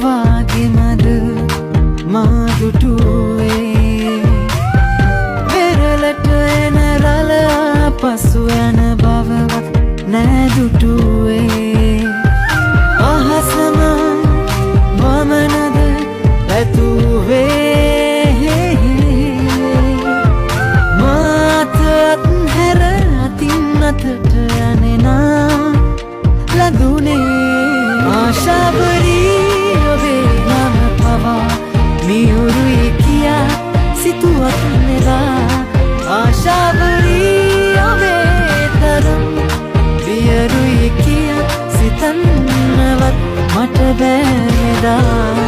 වාගේ මද මාදුටුවේ වෙරළට එන රළ පසු යන බවවත් නෑදුටුවේ අහසම වමනද ඇතුවේ මාතත් හැර අතින් අතට යනෙනා ලදුනේ ආශාවරී ඔබේ නම පවා මියුරුයි කියා සිතුවත් නෙලා ආශාවරී ඔබේ තරම් වියරුයි කියා සිතන්නවත් මට බෑ නෙදා